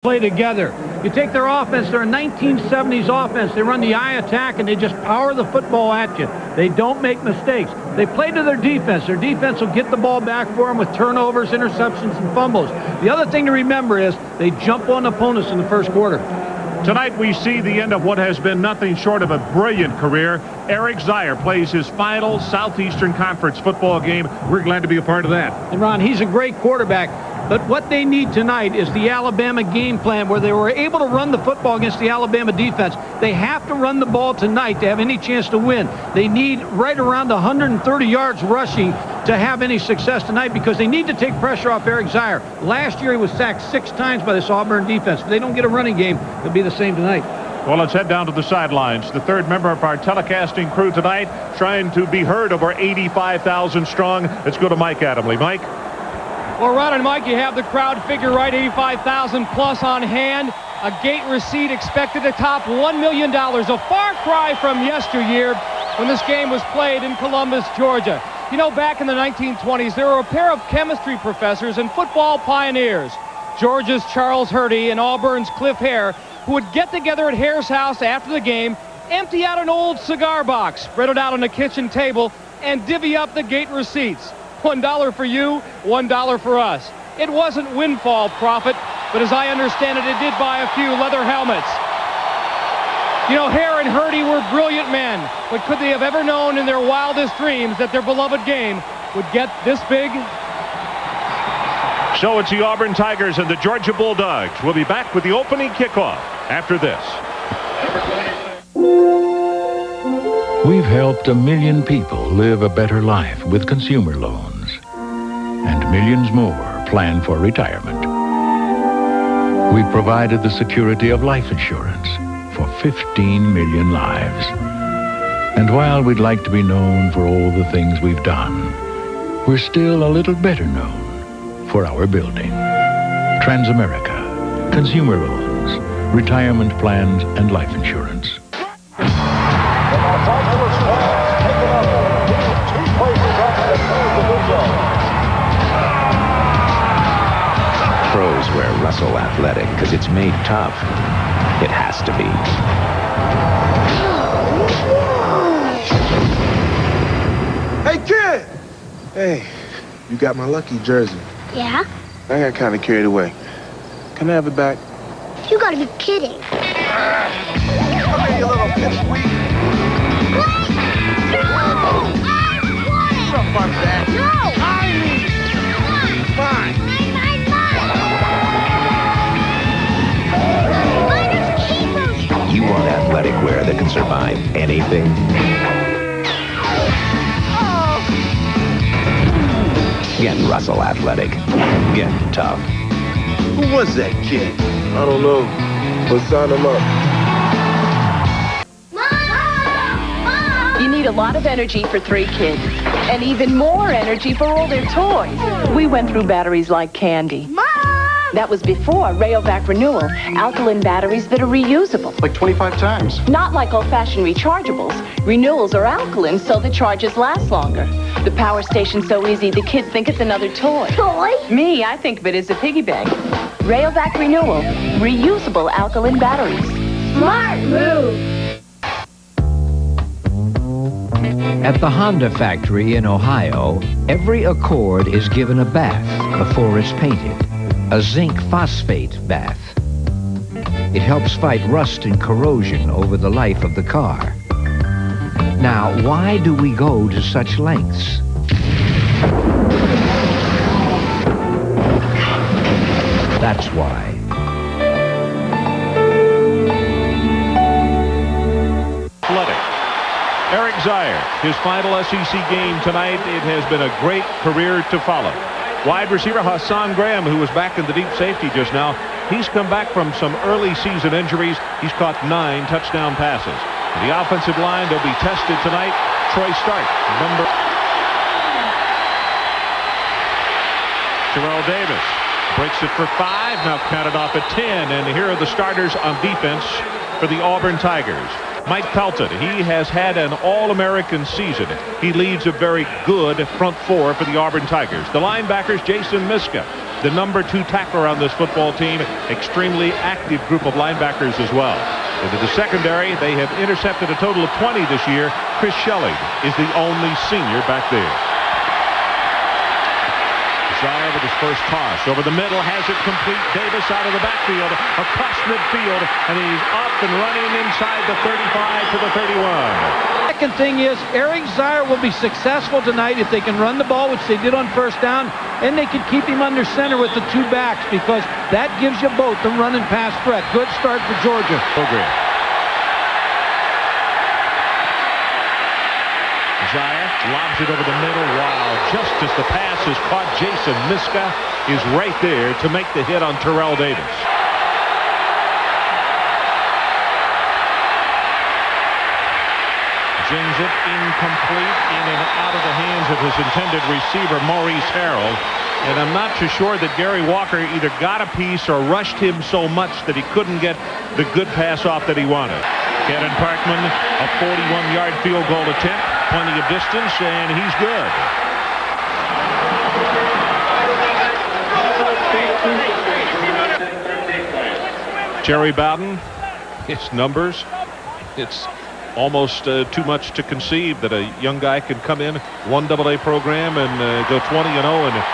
play together. You take their offense, they're a 1970s offense. They run the eye attack and they just power the football at you. They don't make mistakes. They play to their defense. Their defense will get the ball back for them with turnovers, interceptions, and fumbles. The other thing to remember is they jump on opponents in the first quarter. Tonight we see the end of what has been nothing short of a brilliant career. Eric Zeier plays his final Southeastern Conference football game. We're glad to be a part of that. And Ron, he's a great quarterback. But what they need tonight is the Alabama game plan where they were able to run the football against the Alabama defense. They have to run the ball tonight to have any chance to win. They need right around 130 yards rushing to have any success tonight because they need to take pressure off Eric Zeier. Last year he was sacked 6 times by this Auburn defense. If they don't get a running game, it'll be the same tonight. Well, let's head down to the sidelines. The third member of our telecasting crew tonight trying to be heard over 85,000 strong. Let's go to Mike Adamley. Mike? Well, Ron and Mike, you have the crowd figure right, 85,000 plus on hand. A gate receipt expected to top $1 million. A far cry from yesteryear when this game was played in Columbus, Georgia. You know, back in the 1920s, there were a pair of chemistry professors and football pioneers, Georgia's Charles Hurdy and Auburn's Cliff Hare, who would get together at Hare's house after the game, empty out an old cigar box, spread it out on the kitchen table, and divvy up the gate receipts. $1 for you, $1 for us. It wasn't windfall profit, but as I understand it, it did buy a few leather helmets. You know, Hare and Hurdy were brilliant men, but could they have ever known in their wildest dreams that their beloved game would get this big? So it's the Auburn Tigers and the Georgia Bulldogs. We'll be back with the opening kickoff after this. We've helped 1 million people live a better life with consumer loans, and millions more plan for retirement. We've provided the security of life insurance for 15 million lives. And while we'd like to be known for all the things we've done, we're still a little better known for our building. Transamerica, consumer loans, retirement plans, and life insurance. Pros wear Russell Athletic because it's made tough. It has to be. Hey, kid! Hey, you got my lucky jersey. Yeah? I got kind of carried away. Can I have it back? You gotta be kidding. Come here, you little pipsqueak. Wait! No! I want it! Some fun, Dad. No! Fine. You want athletic wear that can survive anything? Get Russell Athletic. Get tough. Who was that kid? I don't know. Let's sign him up. You need a lot of energy for 3 kids, and even more energy for all their toys. We went through batteries like candy. That was before Rayovac Renewal, alkaline batteries that are reusable. Like 25 times. Not like old-fashioned rechargeables. Renewals are alkaline, so the charges last longer. The power station's so easy, the kids think it's another toy. Toy? Me, I think of it as a piggy bank. Rayovac Renewal, reusable alkaline batteries. Smart move. At the Honda factory in Ohio, every Accord is given a bath before it's painted. A zinc phosphate bath. It helps fight rust and corrosion over the life of the car. Now, why do we go to such lengths? That's why. Eric Zeier, his final SEC game tonight. It has been a great career to follow. Wide receiver Hassan Graham, who was back in the deep safety just now, he's come back from some early season injuries. He's caught 9 touchdown passes. The offensive line, they'll be tested tonight. Troy Stark, number. Terrell Davis breaks it for 5, now counted off at 10. And here are the starters on defense for the Auburn Tigers. Mike Pelton, he has had an All-American season. He leads a very good front four for the Auburn Tigers. The linebackers, Jason Miska, the number 2 tackler on this football team. Extremely active group of linebackers as well. Into the secondary, they have intercepted a total of 20 this year. Chris Shelley is the only senior back there. Zaya with his first toss over the middle, has it complete. Davis out of the backfield, across midfield, and he's up and running inside the 35 to the 31. Second thing is, Eric Zaya will be successful tonight if they can run the ball, which they did on first down, and they can keep him under center with the 2 backs, because that gives you both the run and pass threat. Good start for Georgia. Program. Zaya lobs it over the middle. Wow, just as the pass is caught, Jason Miska is right there to make the hit on Terrell Davis. Jings it incomplete, in and out of the hands of his intended receiver, Maurice Harrell. And I'm not too sure that Gary Walker either got a piece or rushed him so much that he couldn't get the good pass off that he wanted. Kevin Parkman, a 41-yard field goal attempt. Plenty of distance, and he's good. Jerry Bowden, his numbers, it's almost too much to conceive that a young guy can come in, 1 AA program, and go 20-0 and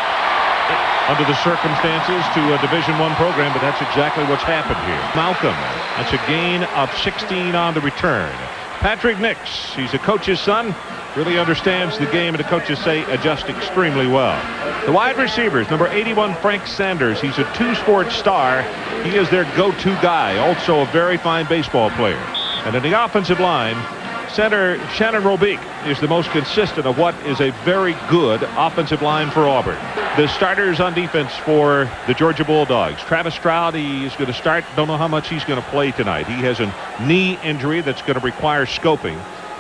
under the circumstances to a Division I program, but that's exactly what's happened here. Malcolm, that's a gain of 16 on the return. Patrick Nix, he's a coach's son, really understands the game, and the coaches say adjust extremely well. The wide receivers, number 81, Frank Sanders. He's a 2-sport star. He is their go-to guy, also a very fine baseball player. And in the offensive line, center Shannon Robique is the most consistent of what is a very good offensive line for Auburn. The starters on defense for the Georgia Bulldogs. Travis Stroud, he is going to start. Don't know how much he's going to play tonight. He has a knee injury that's going to require scoping.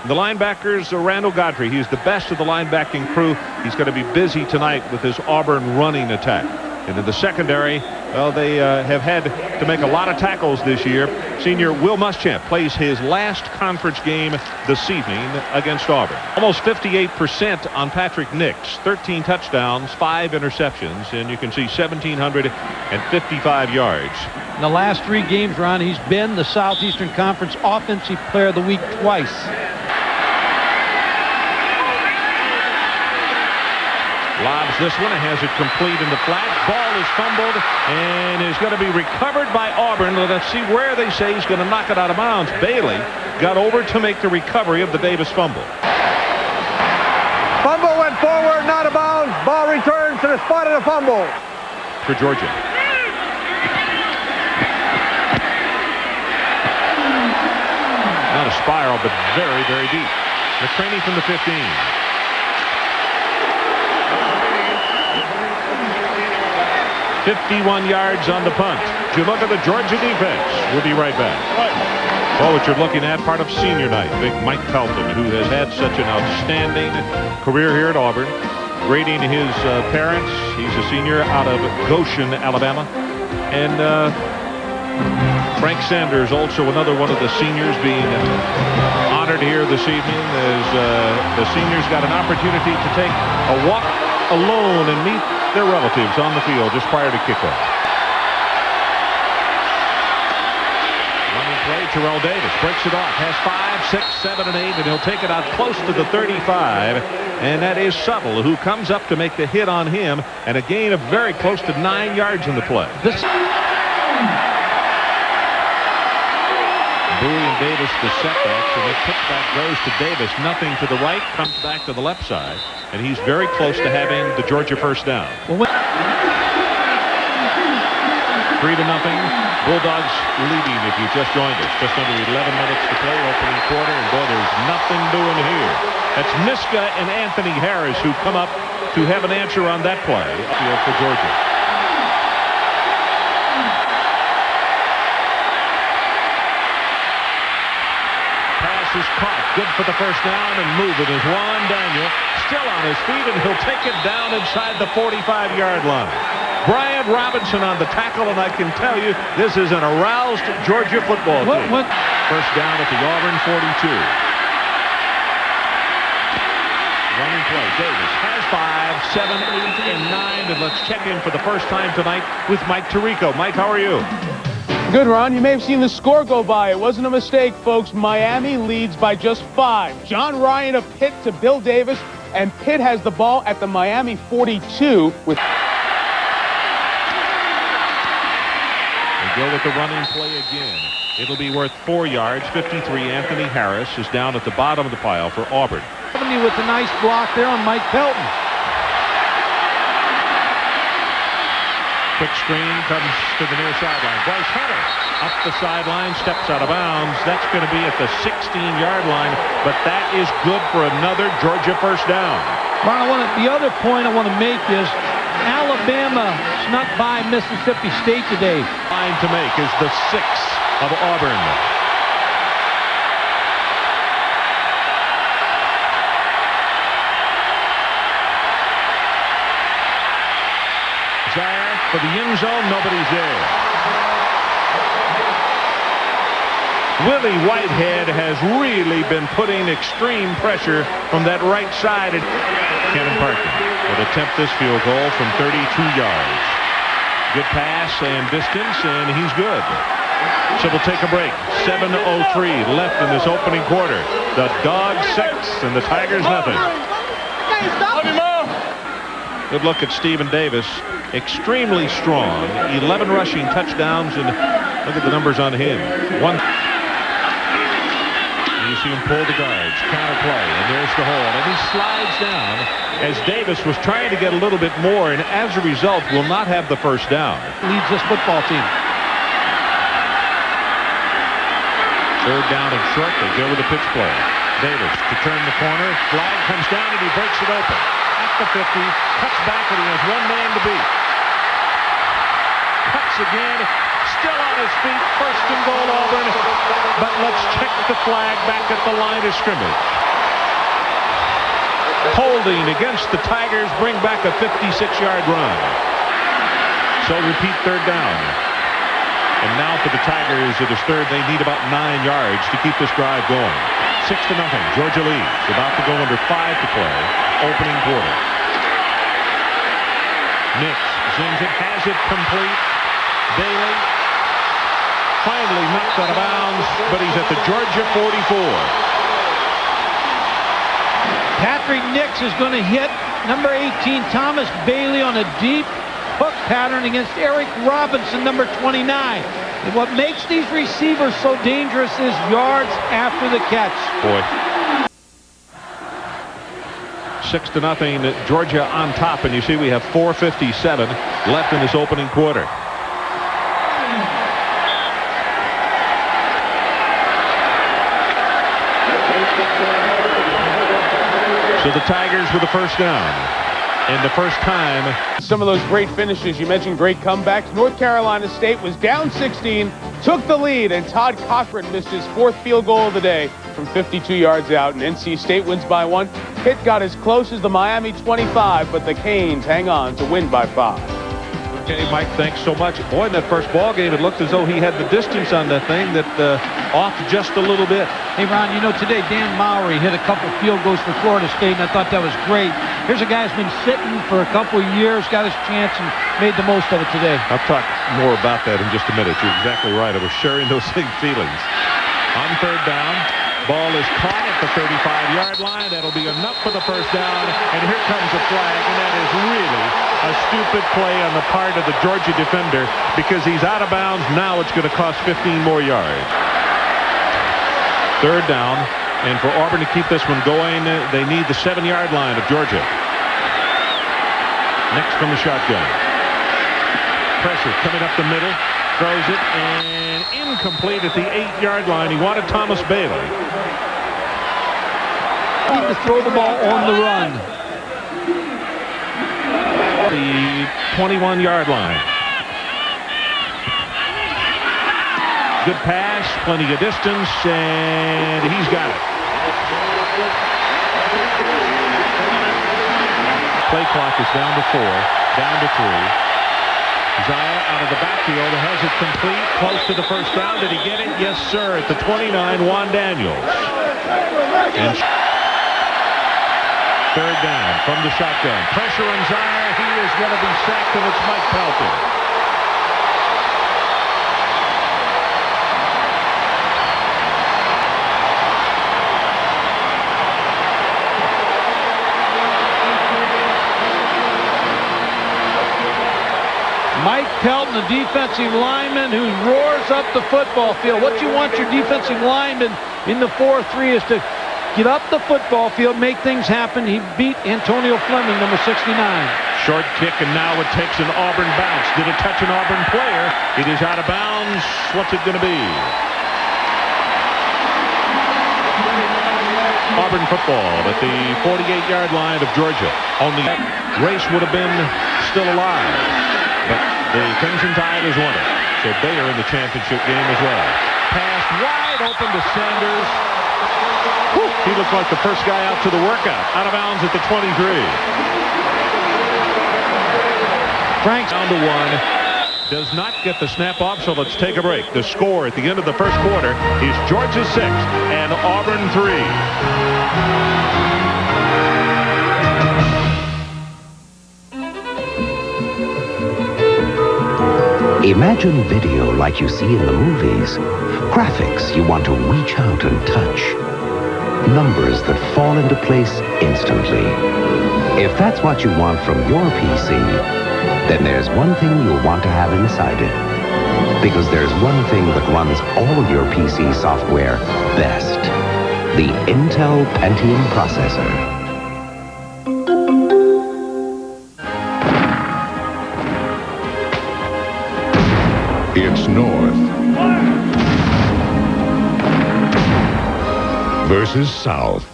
The linebackers, Randall Godfrey, he's the best of the linebacking crew. He's going to be busy tonight with his Auburn running attack. And in the secondary, well, they have had to make a lot of tackles this year. Senior Will Muschamp plays his last conference game this evening against Auburn. Almost 58% on Patrick Nix, 13 touchdowns, 5 interceptions, and you can see 1,755 yards. In the last 3 games, Ron, he's been the Southeastern Conference Offensive Player of the Week twice. Lobs this one and has it complete in the flat. Ball is fumbled and is going to be recovered by Auburn. Let's see where they say he's going to knock it out of bounds. Bailey got over to make the recovery of the Davis fumble. Fumble went forward, not a bounds. Ball returns to the spot of the fumble. For Georgia. Not a spiral, but very, very deep. McCraney from the 15. 51 yards on the punt. If you look at the Georgia defense, we'll be right back. Well, what you're looking at, part of senior night. Big Mike Pelton, who has had such an outstanding career here at Auburn. Grading his parents, he's a senior out of Goshen, Alabama. And Frank Sanders, also another one of the seniors being honored here this evening, as the seniors got an opportunity to take a walk alone and meet their relatives on the field just prior to kickoff. Running play, Terrell Davis breaks it off, has 5, 6, 7, and 8, and he'll take it out close to the 35, and that is Subtle, who comes up to make the hit on him, and a gain of very close to 9 yards in the play. Bowie and Davis the setbacks, and the pitchback goes to Davis. Nothing to the right, comes back to the left side, and he's very close to having the Georgia first down. 3-0. Bulldogs leading if you just joined us. Just under 11 minutes to play, opening quarter, and boy, there's nothing doing here. That's Miska and Anthony Harris who come up to have an answer on that play for Georgia. Is caught. Good for the first down, and moving is Juan Daniel. Still on his feet, and he'll take it down inside the 45-yard line. Brian Robinson on the tackle, and I can tell you this is an aroused Georgia football team. First down at the Auburn 42. Running play. Davis has 5, 7, 8, and 9. And let's check in for the first time tonight with Mike Tirico. Mike, how are you? Good, Ron. You may have seen the score go by. It wasn't a mistake, folks. Miami leads by just 5. John Ryan of Pitt to Bill Davis, and Pitt has the ball at the Miami 42 with... They go with the running play again. It'll be worth 4 yards. 53. Anthony Harris is down at the bottom of the pile for Auburn. 70 with a nice block there on Mike Pelton. Quick screen comes to the near sideline. Bryce Hunter up the sideline, steps out of bounds. That's going to be at the 16-yard line, but that is good for another Georgia first down. Ron, the other point I want to make is Alabama snuck by Mississippi State today. Line to make is the 6 of Auburn. For the end zone, nobody's there. Willie Whitehead has really been putting extreme pressure from that right side. Cannon Parkin will attempt this field goal from 32 yards. Good pass and distance, and he's good. So we'll take a break. 7:03 left in this opening quarter. The Dogs 6 and the Tigers nothing. Good look at Stephen Davis. Extremely strong. 11 rushing touchdowns, and look at the numbers on him. One. You see him pull the guards, counter play, and there's the hole, and he slides down as Davis was trying to get a little bit more, and as a result will not have the first down. Leads this football team. Third down and short. They go with the pitch play. Davis to turn the corner. Flag comes down and he breaks it open. At the 50, cuts back and he has one man to beat. Cuts again, still on his feet. First and goal Auburn. But let's check the flag back at the line of scrimmage. Holding against the Tigers, bring back a 56-yard run. So repeat third down. And now for the Tigers, it is third. They need about 9 yards to keep this drive going. 6-0. Georgia leads. About to go under 5 to play. Opening quarter. Nix zings it, has it complete. Bailey finally knocked out of bounds, but he's at the Georgia 44. Patrick Nix is going to hit number 18, Thomas Bailey, on a deep hook pattern against Eric Robinson, number 29. And what makes these receivers so dangerous is yards after the catch. Boy. 6-0, Georgia on top, and you see we have 4:57 left in this opening quarter. So the Tigers with the first down. And the first time. Some of those great finishes. You mentioned great comebacks. North Carolina State was down 16, took the lead, and Todd Cochran missed his 4th field goal of the day from 52 yards out, and NC State wins by 1. Pitt got as close as the Miami 25, but the Canes hang on to win by 5. Okay, Mike, thanks so much. Boy, in that first ball game, it looked as though he had the distance on that thing that off just a little bit. Hey, Ron, you know, today Dan Mowry hit a couple field goals for Florida State, and I thought that was great. Here's a guy who's been sitting for a couple of years, got his chance, and made the most of it today. I'll talk more about that in just a minute. You're exactly right. I was sharing those same feelings. On third down, ball is caught at the 35-yard line. That'll be enough for the first down, and here comes a flag, and that is really a stupid play on the part of the Georgia defender because he's out of bounds. Now it's going to cost 15 more yards. Third down, and for Auburn to keep this one going, they need the 7-yard line of Georgia. Next from the shotgun. Pressure coming up the middle. Throws it, and incomplete at the 8-yard line. He wanted Thomas Bailey. Need to throw the ball on the run. The 21-yard line. Good pass, plenty of distance, and he's got it. Play clock is down to 4, down to 3. Zaya out of the backfield has it complete, close to the first down. Did he get it? Yes, sir. At the 29, Juan Daniels. And third down from the shotgun. Pressure on Zaya. He is going to be sacked, and it's Mike Pelton. Mike Pelton, the defensive lineman who roars up the football field. What you want your defensive lineman in the 4-3 is to get up the football field, make things happen. He beat Antonio Fleming, number 69. Short kick, and now it takes an Auburn bounce. Did it touch an Auburn player? It is out of bounds. What's it going to be? Auburn football at the 48-yard line of Georgia. Only race would have been still alive. But the Crimson Tide has won it. So they are in the championship game as well. Pass wide open to Sanders. Whew, he looked like the first guy out to the workout. Out of bounds at the 23. Frank down to one. Does not get the snap off, so let's take a break. The score at the end of the first quarter is Georgia 6 and Auburn 3. Imagine video like you see in the movies. Graphics you want to reach out and touch. Numbers that fall into place instantly. If that's what you want from your PC, then there's one thing you'll want to have inside it. Because there's one thing that runs all your PC software best. The Intel Pentium processor. It's North versus South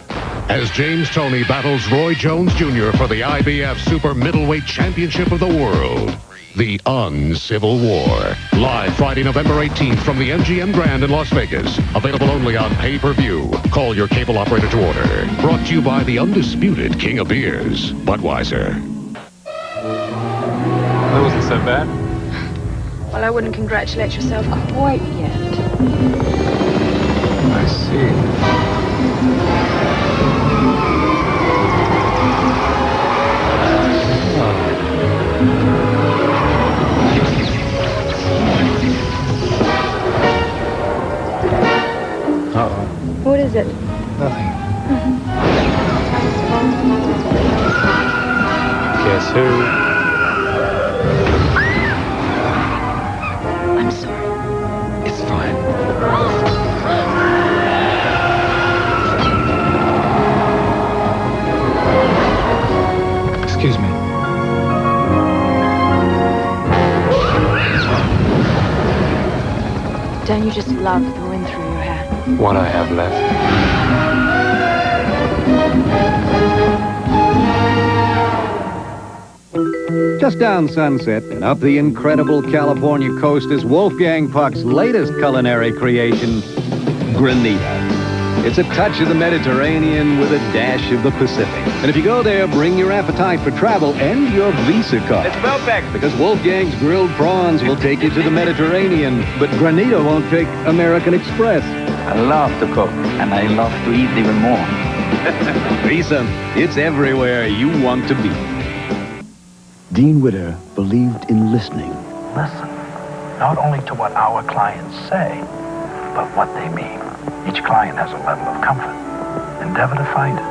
as James Toney battles Roy Jones Jr. for the IBF Super Middleweight Championship of the World. The Uncivil War. Live Friday, November 18th from the MGM Grand in Las Vegas. Available only on pay-per-view. Call your cable operator to order. Brought to you by the undisputed king of beers, Budweiser. That wasn't so bad. Well, I wouldn't congratulate yourself quite yet. I see. Uh-oh. What is it? Nothing. Guess who? I'm sorry. It's fine. Excuse me. Don't you just love the wind through your hair? What I have left. Just down Sunset and up the incredible California coast is Wolfgang Puck's latest culinary creation, Granita. It's a touch of the Mediterranean with a dash of the Pacific. And if you go there, bring your appetite for travel and your Visa card. It's Melbeck. Because Wolfgang's grilled prawns will take you to the Mediterranean, but Granita won't take American Express. I love to cook, and I love to eat even more. Visa, it's everywhere you want to be. Dean Witter believed in listening. Listen, not only to what our clients say, but what they mean. Each client has a level of comfort. Endeavor to find it.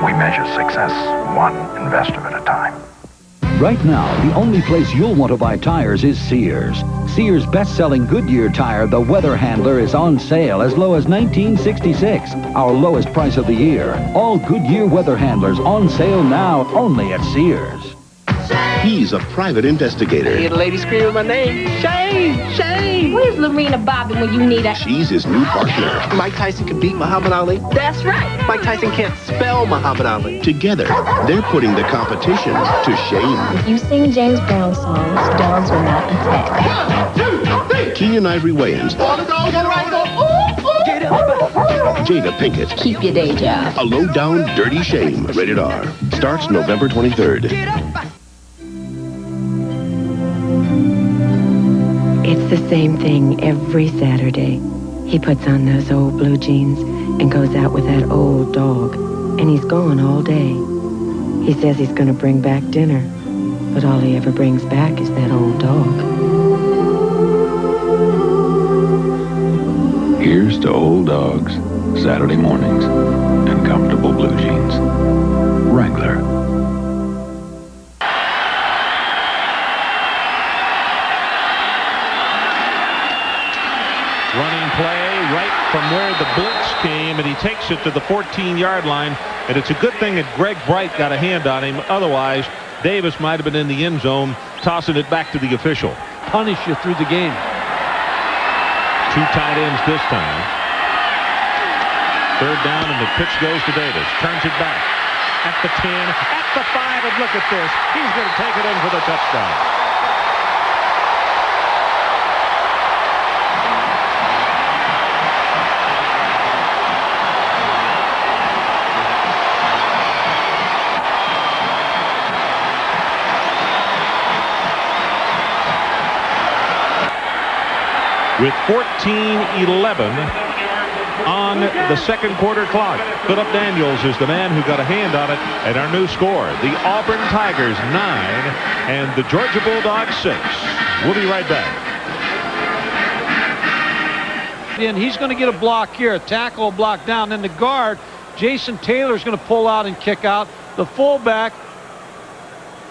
We measure success one investor at a time. Right now, the only place you'll want to buy tires is Sears. Sears' best-selling Goodyear tire, the Weather Handler, is on sale as low as $19.66, our lowest price of the year. All Goodyear Weather Handlers on sale now, only at Sears. He's a private investigator. I hear the lady screaming my name. Shane! Shane! Where's Lorena Bobby when you need her? She's his new partner. Mike Tyson can beat Muhammad Ali. That's right. Mike Tyson can't spell Muhammad Ali. Together, they're putting the competition to shame. If you sing James Brown songs, dogs will not attack. 1, 2, 3. Keenan Ivory Wayans. All the dogs are right. Jada Pinkett. Keep your day job. A low-down, dirty shame. Rated R. Starts November 23rd. It's the same thing every Saturday. He puts on those old blue jeans and goes out with that old dog. And he's gone all day. He says he's going to bring back dinner. But all he ever brings back is that old dog. Here's to old dogs, Saturday mornings, and comfortable blue jeans. Wrangler. Running play right from where the blitz came, and he takes it to the 14-yard line. And it's a good thing that Greg Bright got a hand on him. Otherwise, Davis might have been in the end zone, tossing it back to the official. Punish you through the game. Two tight ends this time. Third down, and the pitch goes to Davis. Turns it back. At the 10, at the 5, and look at this. He's going to take it in for the touchdown. With 14:11 on the second quarter clock. Philip Daniels is the man who got a hand on it, and our new score. The Auburn Tigers 9 and the Georgia Bulldogs 6. We'll be right back. And he's going to get a block here, a tackle block down. Then the guard, Jason Taylor, is going to pull out and kick out. The fullback,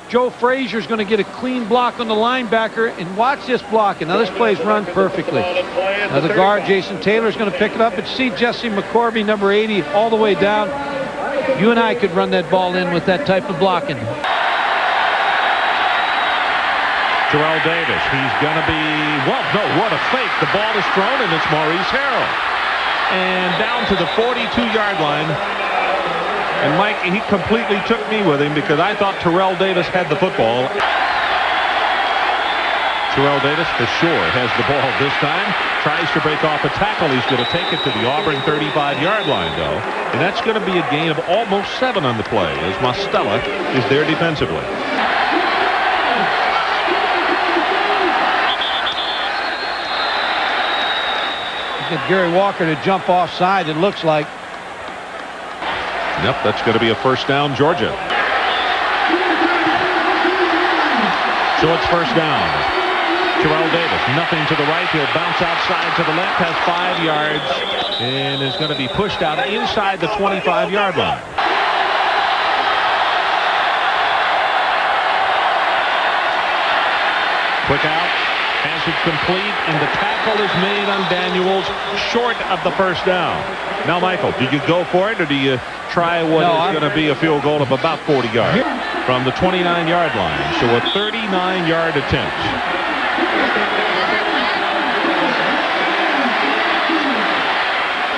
Joe Frazier, is going to get a clean block on the linebacker, and watch this blocking. Now this play's run perfectly. Now the guard, Jason Taylor, is going to pick it up, but see Jesse McCorvey, number 80, all the way down. You and I could run that ball in with that type of blocking. Terrell Davis, he's going to be, well, no, what a fake. The ball is thrown, and it's Maurice Harrell. And down to the 42-yard line. And Mike, he completely took me with him because I thought Terrell Davis had the football. Terrell Davis, for sure, has the ball this time. Tries to break off a tackle. He's going to take it to the Auburn 35-yard line, though. And that's going to be a gain of almost 7 on the play as Mostella is there defensively. Get Gary Walker to jump offside, it looks like. Yep, that's going to be a first down, Georgia. So it's first down. Terrell Davis, nothing to the right. He'll bounce outside to the left, has 5 yards, and is going to be pushed out inside the 25-yard line. Quick out. Has it complete, and the tackle is made on Daniels short of the first down. Now, Michael, do you go for it, or do you try what is going to be a field goal of about 40 yards from the 29-yard line? So a 39-yard attempt.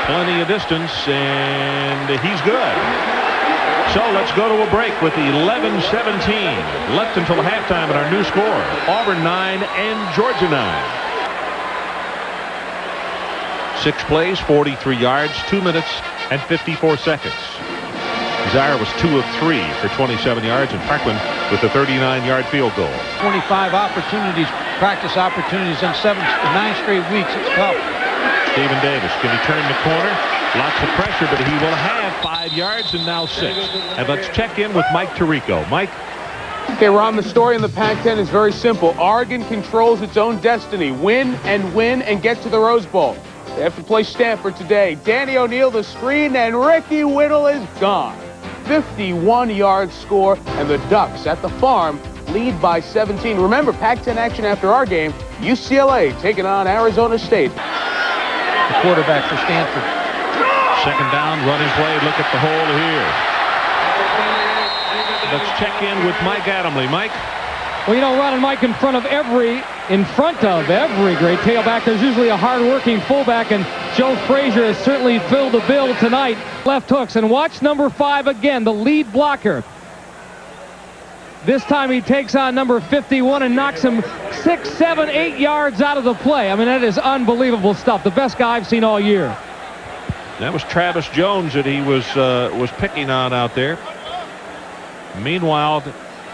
Plenty of distance, and he's good. So let's go to a break with 11:17 left until halftime at our new score. Auburn 9 and Georgia 9. 6 plays, 43 yards, 2 minutes and 54 seconds. Zaire was 2 of 3 for 27 yards, and Franklin with a 39-yard field goal. 25 opportunities, practice opportunities in 9 straight weeks. It's tough. Stephen Davis, can he turn the corner? Lots of pressure, but he will have 5 yards and now 6. And let's check in with Mike Tirico. Mike? Okay, Ron, the story in the Pac-10 is very simple. Oregon controls its own destiny. Win and get to the Rose Bowl. They have to play Stanford today. Danny O'Neal the screen, and Ricky Whittle is gone. 51-yard score, and the Ducks at the Farm lead by 17. Remember, Pac-10 action after our game. UCLA taking on Arizona State. The quarterback for Stanford. Second down, running play. Look at the hole here. Let's check in with Mike Adamle. Mike? Well, you know, Ron and Mike, in front of every great tailback, there's usually a hard-working fullback, and Joe Frazier has certainly filled the bill tonight. Left hooks, and watch number 5 again, the lead blocker. This time he takes on number 51 and knocks him 6, 7, 8 yards out of the play. I mean, that is unbelievable stuff. The best guy I've seen all year. That was Travis Jones that he was picking on out there. Meanwhile,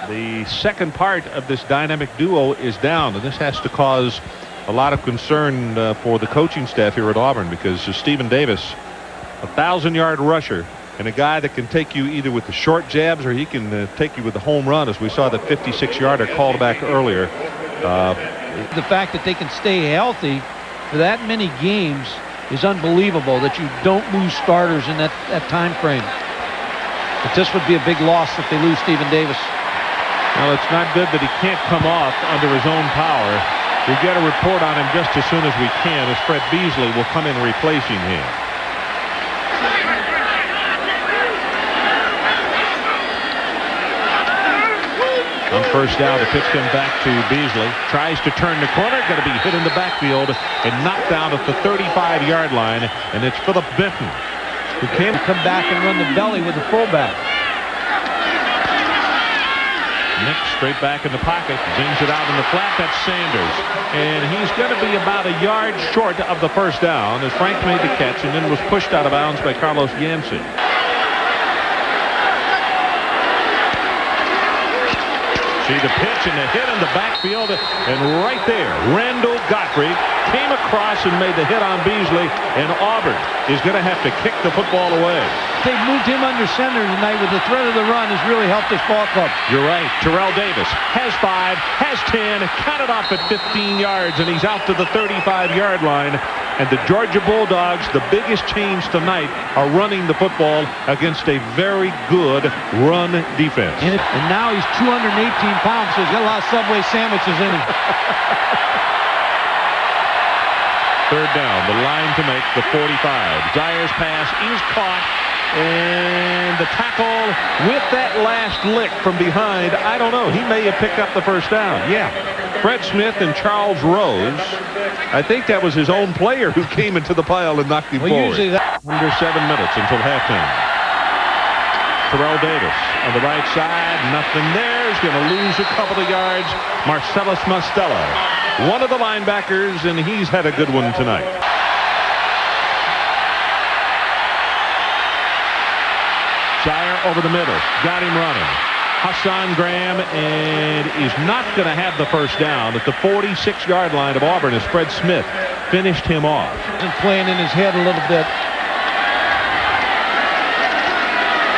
the second part of this dynamic duo is down, and this has to cause a lot of concern for the coaching staff here at Auburn, because Stephen Davis, a 1,000-yard rusher, and a guy that can take you either with the short jabs or he can take you with the home run, as we saw the 56-yarder called back earlier. The fact that they can stay healthy for that many games is unbelievable, that you don't lose starters in that time frame. But this would be a big loss if they lose Stephen Davis. Well, it's not good that he can't come off under his own power. We'll get a report on him just as soon as we can, as Fred Beasley will come in replacing him. On first down, the pitch comes back to Beasley. Tries to turn the corner. Going to be hit in the backfield and knocked down at the 35-yard line. And it's Philip Benton, who came come back and run the belly with the fullback. Nick straight back in the pocket. Zings it out in the flat. That's Sanders. And he's going to be about a yard short of the first down as Frank made the catch and then was pushed out of bounds by Carlos Yancey. See the pitch and the hit in the backfield, and right there, Randall Godfrey came across and made the hit on Beasley, and Auburn is going to have to kick the football away. They've moved him under center tonight with the threat of the run has really helped this ball club. You're right. Terrell Davis has 5, has 10, counted off at 15 yards, and he's out to the 35-yard line. And the Georgia Bulldogs, the biggest change tonight, are running the football against a very good run defense. And now he's 218 pounds, so he's got a lot of Subway sandwiches in him. Third down, the line to make the 45. Zaire's pass is caught, and the tackle with that last lick from behind, I don't know. He may have picked up the first down. Yeah. Fred Smith and Charles Rose. I think that was his own player who came into the pile and knocked him forward. Usually that under 7 minutes until halftime. Terrell Davis on the right side, nothing there. He's going to lose a couple of yards. Marcellus Mostella, one of the linebackers, and he's had a good one tonight. Zaire over the middle, got him running. Hassan Graham, and is not going to have the first down at the 46-yard line of Auburn as Fred Smith finished him off. And playing in his head a little bit.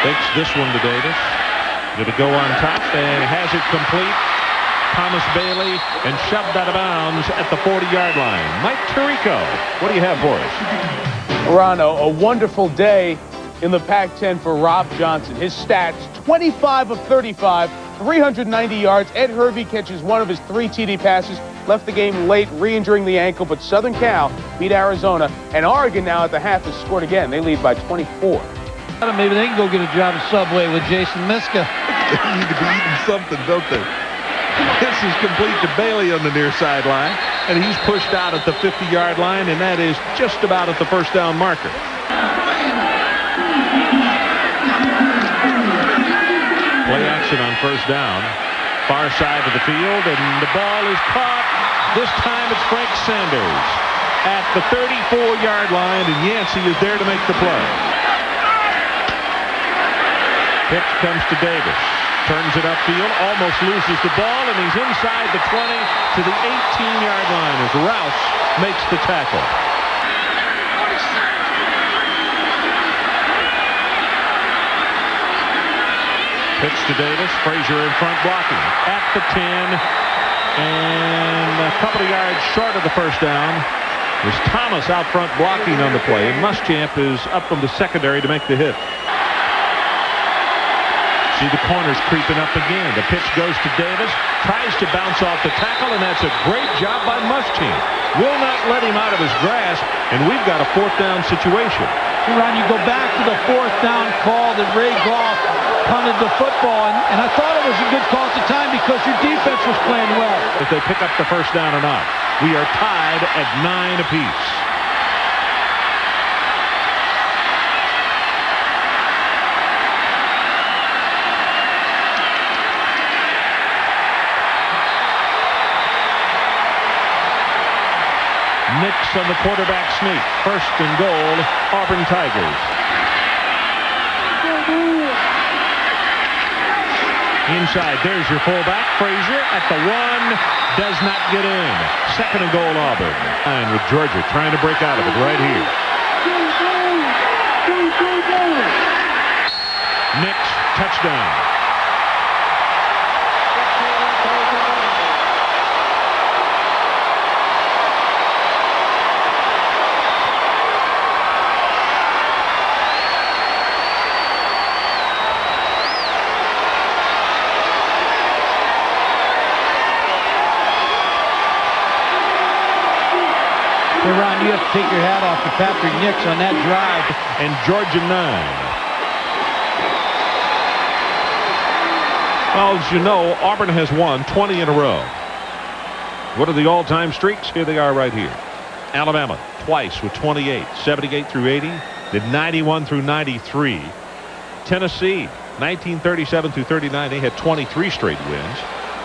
Takes this one to Davis. Going to go on top and has it complete. Thomas Bailey, and shoved out of bounds at the 40-yard line. Mike Tirico, what do you have for us? Ron, a wonderful day in the Pac-10 for Rob Johnson. His stats, 25 of 35, 390 yards. Ed Hervey catches one of his 3 TD passes, left the game late, re-injuring the ankle, but Southern Cal beat Arizona, and Oregon now at the half has scored again. They lead by 24. Maybe they can go get a job at Subway with Jason Miska. They need to be eating something, don't they? This is complete to Bailey on the near sideline, and he's pushed out at the 50-yard line, and that is just about at the first down marker. Play action on first down. Far side of the field, and the ball is caught. This time it's Frank Sanders at the 34-yard line, and Yancey is there to make the play. Pitch comes to Davis. Turns it upfield, almost loses the ball, and he's inside the 20 to the 18-yard line as Rouse makes the tackle. Pitch to Davis. Frazier in front blocking at the 10, and a couple of yards short of the first down. There's Thomas out front blocking on the play, and Muschamp is up from the secondary to make the hit. See the corners creeping up again. The pitch goes to Davis. Tries to bounce off the tackle, and that's a great job by Muschamp. Will not let him out of his grasp, and we've got a 4th down situation. Ron, you go back to the 4th down call that Ray Goff punted the football, and I thought it was a good call at the time because your defense was playing well. If they pick up the first down or not. We are tied at 9 apiece. Nix on the quarterback sneak. 1st and goal, Auburn Tigers. Inside, there's your fullback, Frazier at the 1, does not get in. 2nd and goal, Auburn. And with Georgia trying to break out of it right here. Nix, touchdown. Hey, Ron, you have to take your hat off to Patrick Nix on that drive. And Georgia 9. Well, as you know, Auburn has won 20 in a row. What are the all-time streaks? Here they are right here. Alabama twice with 28, 78 through 80, then 91 through 93. Tennessee, 1937 through 39, they had 23 straight wins.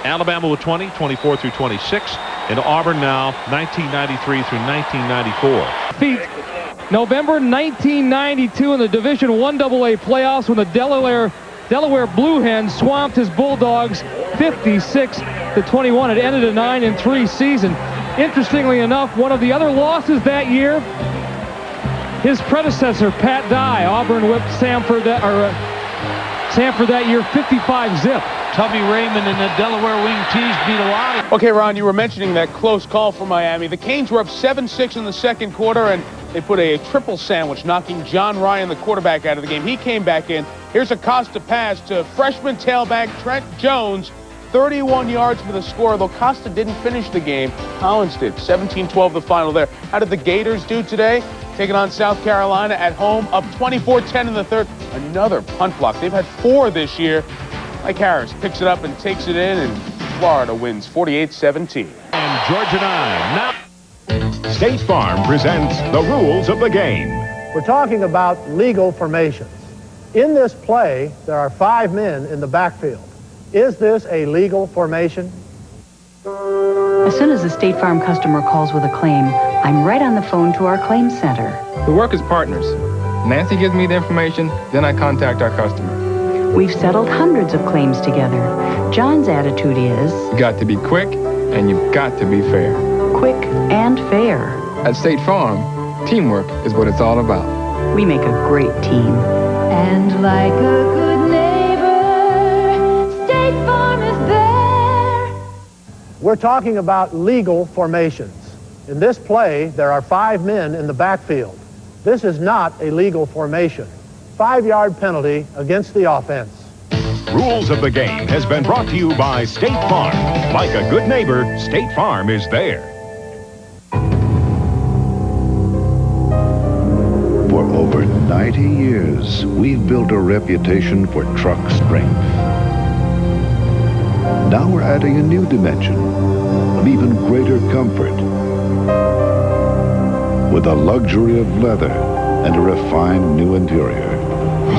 Alabama with 20, 24 through 26, and Auburn now 1993 through 1994. November 1992 in the Division I AA playoffs when the Delaware Blue Hens swamped his Bulldogs 56-21. It ended a 9-3 season. Interestingly enough, one of the other losses that year, his predecessor Pat Dye, Auburn whipped Samford that year 55-zip. Tubby Raymond and the Delaware Wing Tees beat a lot of... Okay, Ron, you were mentioning that close call for Miami. The Canes were up 7-6 in the second quarter, and they put a triple sandwich, knocking John Ryan, the quarterback, out of the game. He came back in. Here's a Costa pass to freshman tailback Trent Jones. 31 yards for the score, though Costa didn't finish the game. Collins did. 17-12 the final there. How did the Gators do today? Taking on South Carolina at home, up 24-10 in the third. Another punt block. They've had 4 this year. Mike Harris picks it up and takes it in, and Florida wins 48-17. And Georgia 9. Now State Farm presents the rules of the game. We're talking about legal formations. In this play, there are 5 men in the backfield. Is this a legal formation? As soon as a State Farm customer calls with a claim, I'm right on the phone to our claims center. We work as partners. Nancy gives me the information, then I contact our customer. We've settled hundreds of claims together. John's attitude is... You got to be quick, and you've got to be fair. Quick and fair. At State Farm, teamwork is what it's all about. We make a great team. And like a good neighbor, State Farm is there. We're talking about legal formations. In this play, there are 5 men in the backfield. This is not a legal formation. 5-yard penalty against the offense. Rules of the Game has been brought to you by State Farm. Like a good neighbor, State Farm is there. For over 90 years, we've built a reputation for truck strength. Now we're adding a new dimension of even greater comfort. With the luxury of leather and a refined new interior,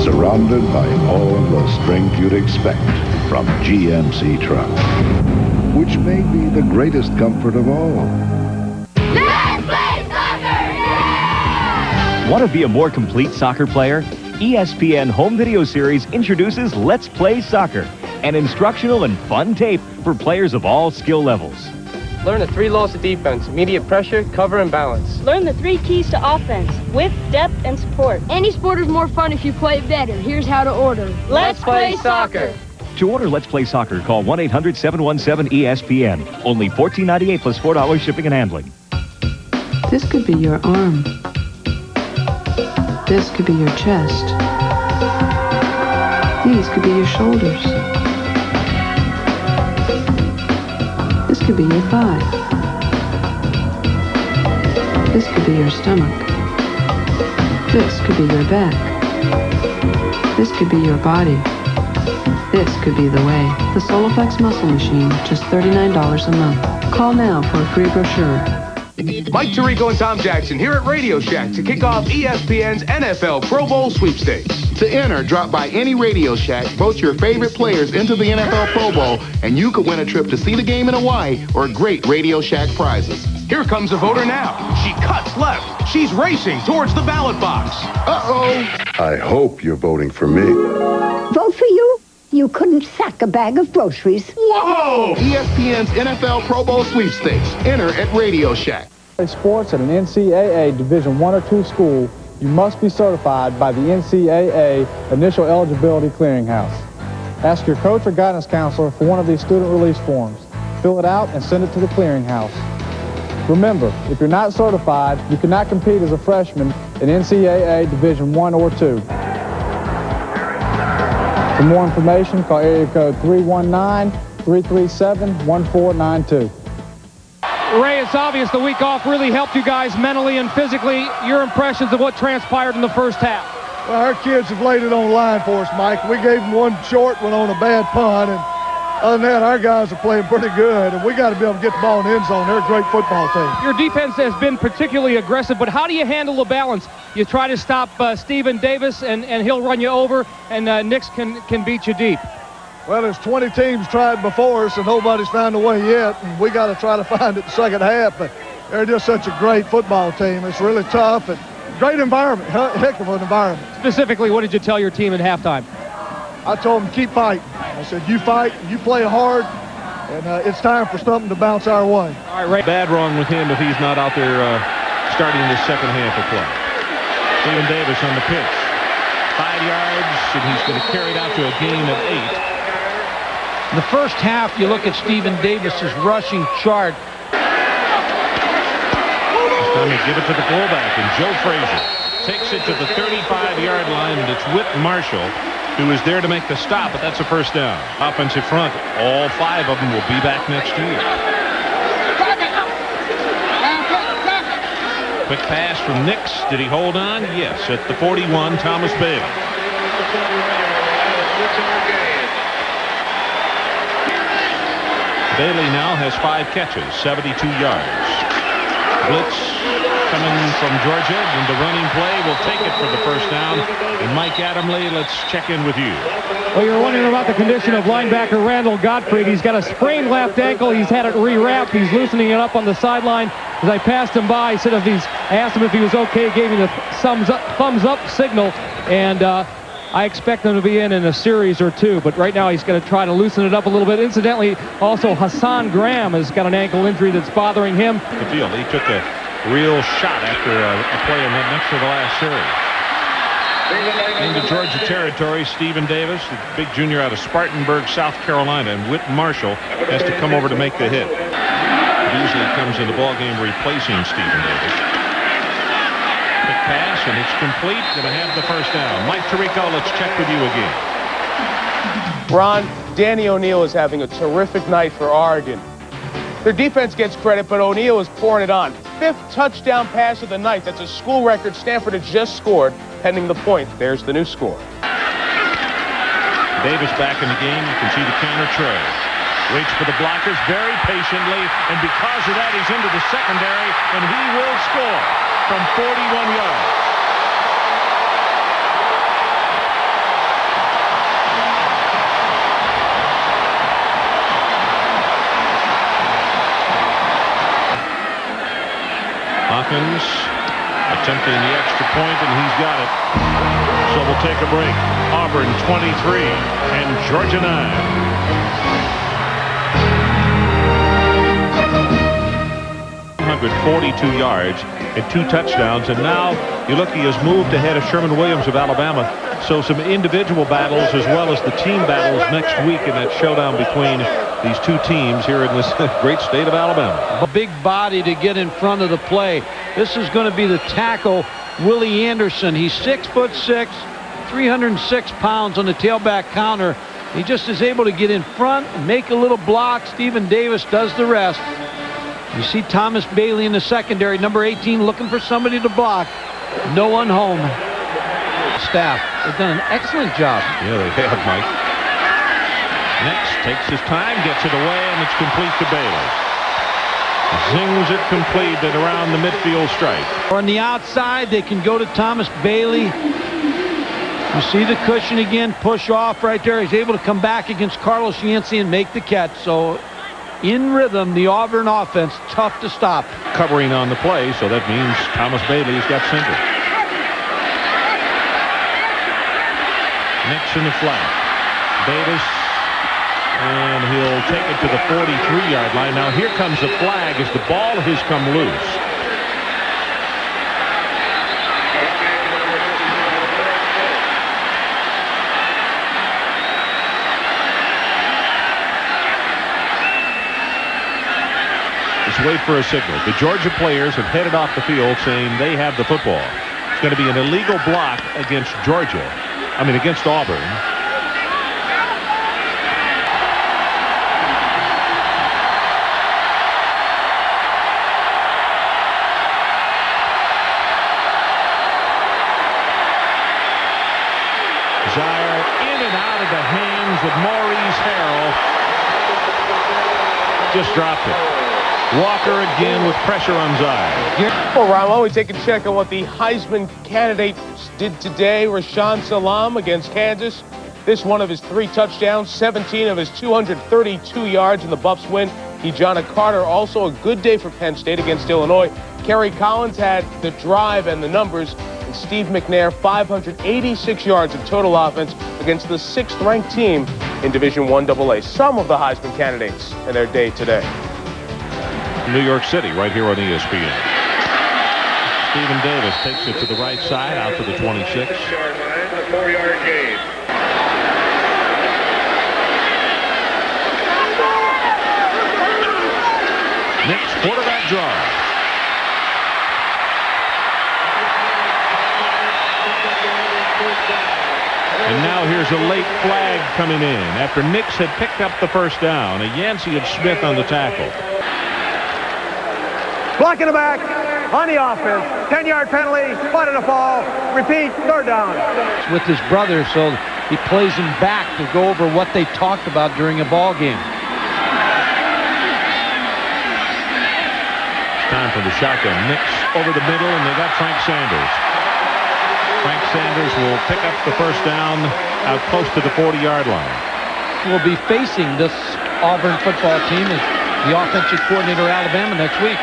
surrounded by all the strength you'd expect from GMC trucks, which may be the greatest comfort of all. Let's play soccer! Yeah! Want to be a more complete soccer player? ESPN Home Video Series introduces Let's Play Soccer, an instructional and fun tape for players of all skill levels. Learn the 3 laws of defense: immediate pressure, cover, and balance. Learn the 3 keys to offense: width, depth, and support. Any sport is more fun if you play it better. Here's how to order. Let's play soccer. To order Let's Play Soccer, call 1-800-717-ESPN. Only $14.98 plus $4 shipping and handling. This could be your arm. This could be your chest. These could be your shoulders. This could be your thigh. This could be your stomach. This could be your back. This could be your body. This could be the way. The Soloflex Muscle Machine, just $39 a month. Call now for a free brochure. Mike Tirico and Tom Jackson here at Radio Shack to kick off ESPN's NFL Pro Bowl sweepstakes. To enter, drop by any Radio Shack, vote your favorite players into the NFL Pro Bowl, and you could win a trip to see the game in Hawaii or great Radio Shack prizes. Here comes a voter now. She cuts left. She's racing towards the ballot box. Uh-oh. I hope you're voting for me. Vote for you? You couldn't sack a bag of groceries. Whoa! ESPN's NFL Pro Bowl sweepstakes. Enter at Radio Shack. Sports at an NCAA Division I or II school, you must be certified by the NCAA Initial Eligibility Clearinghouse. Ask your coach or guidance counselor for one of these student release forms. Fill it out and send it to the clearinghouse. Remember, if you're not certified, you cannot compete as a freshman in NCAA Division I or II. For more information, call area code 319-337-1492. Ray, it's obvious the week off really helped you guys mentally and physically. Your impressions of what transpired in the first half? Well, our kids have laid it on the line for us, Mike. We gave them one short one on a bad punt, and other than that, our guys are playing pretty good, and we got to be able to get the ball in the end zone. They're a great football team. Your defense has been particularly aggressive, but how do you handle the balance? You try to stop Stephen Davis, and he'll run you over, and Nix can beat you deep. Well, there's 20 teams tried before us, and nobody's found a way yet, and we got to try to find it the second half, but they're just such a great football team. It's really tough, and great environment, heck of an environment. Specifically, what did you tell your team at halftime? I told them, keep fighting. I said, you fight, you play hard, and it's time for something to bounce our way. All right, Ray. Bad wrong with him if he's not out there starting the second half of play. Stephen Davis on the pitch. 5 yards, and he's going to carry it out to a gain of 8. In the first half, you look at Stephen Davis's rushing chart. This time they give it to the fullback, and Joe Frazier takes it to the 35-yard line, and it's Whit Marshall who is there to make the stop, but that's a first down. Offensive front, all 5 of them will be back next year. Quick pass from Nix. Did he hold on? Yes, at the 41, Thomas Bailey. Bailey now has 5 catches, 72 yards. Blitz coming from Georgia, and the running play will take it for the first down. And Mike Adamle, let's check in with you. Well, you're wondering about the condition of linebacker Randall Gottfried. He's got a sprained left ankle. He's had it rewrapped. He's loosening it up on the sideline. As I passed him by, I asked him if he was okay, gave me the thumbs up signal, and I expect him to be in a series or 2, but right now he's going to try to loosen it up a little bit. Incidentally, also Hassan Graham has got an ankle injury that's bothering him. The field, he took a real shot after a play in the next to the last series. Into Georgia territory, Stephen Davis, the big junior out of Spartanburg, South Carolina, and Whit Marshall has to come over to make the hit. Beasley comes in the ballgame replacing Stephen Davis. Quick pass, and it's complete. Going to have the first down. Mike Tirico, let's check with you again. Ron, Danny O'Neal is having a terrific night for Oregon. Their defense gets credit, but O'Neal is pouring it on. 5th touchdown pass of the night. That's a school record Stanford has just scored. Pending the point, there's the new score. Davis back in the game. You can see the counter trail. Waits for the blockers very patiently, and because of that, he's into the secondary, and he will score from 41 yards. Hawkins attempting the extra point, and he's got it. So we'll take a break. Auburn 23 and Georgia 9. 142 yards and 2 touchdowns, and now you look, he has moved ahead of Sherman Williams of Alabama. So some individual battles as well as the team battles next week in that showdown between these 2 teams here in this great state of Alabama. A big body to get in front of the play. This is going to be the tackle, Willie Anderson. He's 6'6", 306 pounds on the tailback counter. He just is able to get in front and make a little block. Stephen Davis does the rest. You see Thomas Bailey in the secondary, number 18, looking for somebody to block. No one home. Staff, they've done an excellent job. Yeah, they have, Mike. Next, takes his time, gets it away, and it's complete to Bailey. Zings it complete and around the midfield stripe. On the outside, they can go to Thomas Bailey. You see the cushion again, push off right there. He's able to come back against Carlos Yancey and make the catch. So in rhythm, the Auburn offense, tough to stop. Covering on the play, so that means Thomas Bailey's got single. Nix in the flat. Davis, and he'll take it to the 43-yard line. Now here comes the flag as the ball has come loose. Let's wait for a signal. The Georgia players have headed off the field saying they have the football. It's going to be an illegal block against against Auburn. Zaire in and out of the hands of Maurice Harrell. Just dropped it. Walker again with pressure on Zaire. Well, Ron, why don't we take a check on what the Heisman candidates did today. Rashaan Salam against Kansas. This one of his 3 touchdowns, 17 of his 232 yards in the Buffs win. Kejana Carter, also a good day for Penn State against Illinois. Kerry Collins had the drive and the numbers. And Steve McNair, 586 yards of total offense against the 6th-ranked team in Division I AA. Some of the Heisman candidates and their day today. New York City, right here on ESPN. Stephen Davis takes it to the right side, out to the 26. 4-yard gain. Knicks quarterback draw. And now here's a late flag coming in after Nix had picked up the first down. Yancey and Smith on the tackle. Block in the back, on the offense, 10-yard penalty, spotted a fall, repeat, 3rd down. With his brother, so he plays him back to go over what they talked about during a ball game. It's time for the shotgun. Nix over the middle, and they got Frank Sanders. Frank Sanders will pick up the first down out close to the 40-yard line. Will be facing this Auburn football team as the offensive coordinator of Alabama next week.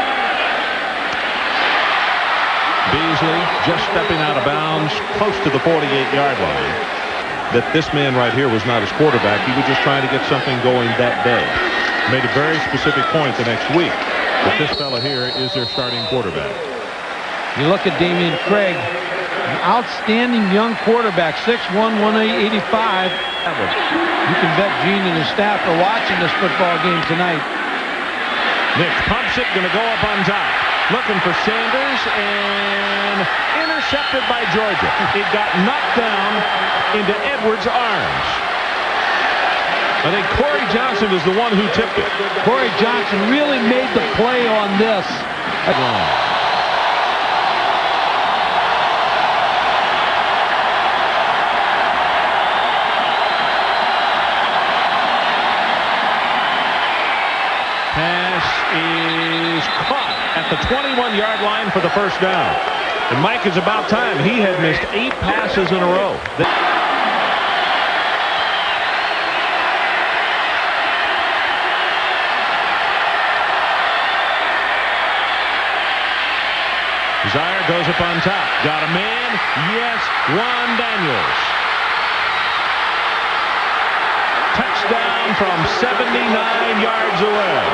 Beasley just stepping out of bounds close to the 48-yard line. That this man right here was not his quarterback. He was just trying to get something going that day. Made a very specific point the next week that this fella here is their starting quarterback. You look at Damian Craig, an outstanding young quarterback, 6'1", 185. You can bet Gene and his staff are watching this football game tonight. Nix pumps it, going to go up on top. Looking for Sanders, and intercepted by Georgia. It got knocked down into Edwards' arms. I think Corey Johnson is the one who tipped it. Corey Johnson really made the play on this. Pass is caught at the 21-yard line for the first down. And Mike, it's about time. He had missed 8 passes in a row. Zaire goes up on top. Got a man. Yes, Ron Daniels. Touchdown from 79 yards away.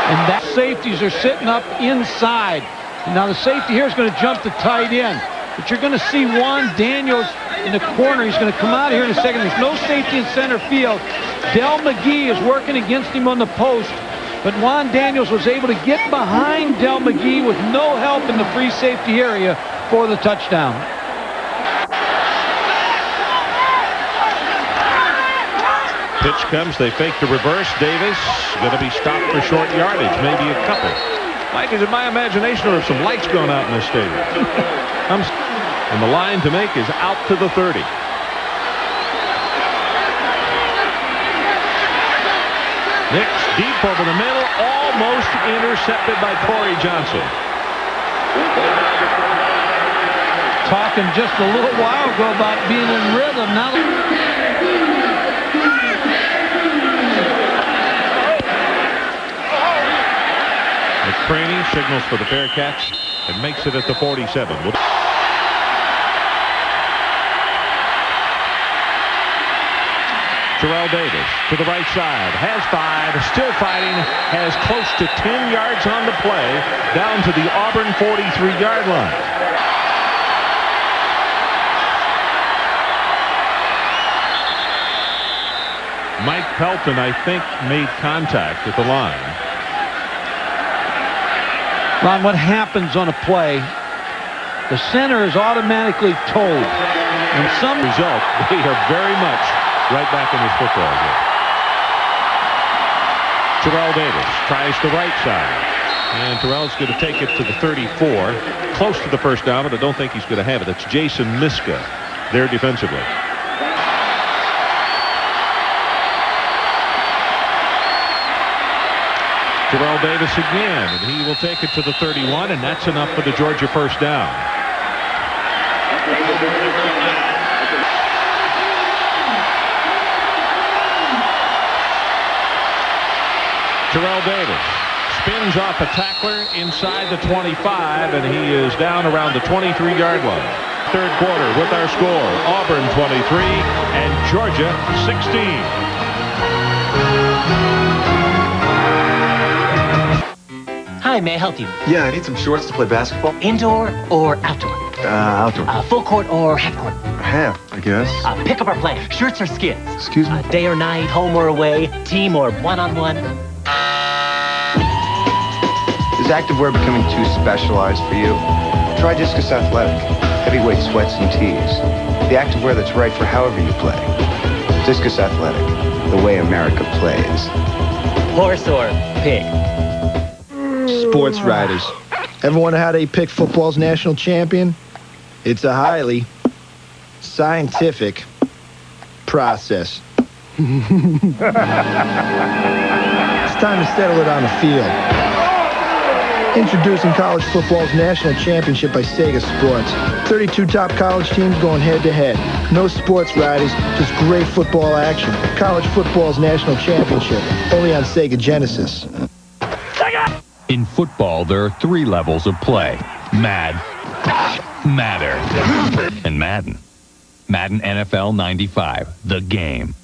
And that safeties are sitting up inside. Now the safety here is going to jump to tight end. But you're going to see Juan Daniels in the corner. He's going to come out here in a second. There's no safety in center field. Del McGee is working against him on the post. But Juan Daniels was able to get behind Del McGee with no help in the free safety area for the touchdown. Pitch comes, they fake the reverse. Davis going to be stopped for short yardage, maybe a couple. Mike, is it my imagination or have some lights gone out in this stadium? And the line to make is out to the 30. Nix deep over the middle, almost intercepted by Corey Johnson. Talking just a little while ago about being in rhythm. Now McCraney signals for the Bearcats and makes it at the 47. Terrell Davis to the right side, has 5, still fighting, has close to 10 yards on the play, down to the Auburn 43-yard line. Mike Pelton, I think, made contact at the line. Ron, what happens on a play? The center is automatically told. And some result, they are very much right back in this football game. Terrell Davis tries the right side. And Terrell's going to take it to the 34. Close to the first down, but I don't think he's going to have it. It's Jason Miska there defensively. Terrell Davis again, and he will take it to the 31, and that's enough for the Georgia first down. Terrell Davis spins off a tackler inside the 25, and he is down around the 23-yard line. Third quarter with our score, Auburn 23 and Georgia 16. Hi, may I help you? Yeah, I need some shorts to play basketball. Indoor or outdoor? Outdoor. Full court or half court? Half, I guess. Pick up or play. Shirts or skins? Excuse me? Day or night, home or away, team or one-on-one? Is activewear becoming too specialized for you? Try Discus Athletic. Heavyweight sweats and tees. The activewear that's right for however you play. Discus Athletic. The way America plays. Horse or pig? Sports writers. Ever wonder how they pick football's national champion? It's a highly scientific process. It's time to settle it on the field. Introducing college football's national championship by Sega Sports. 32 top college teams going head-to-head. No sports riders, just great football action. College football's national championship, only on Sega Genesis. In football, there are 3 levels of play. Mad, Matter, and Madden. Madden NFL 95, the game.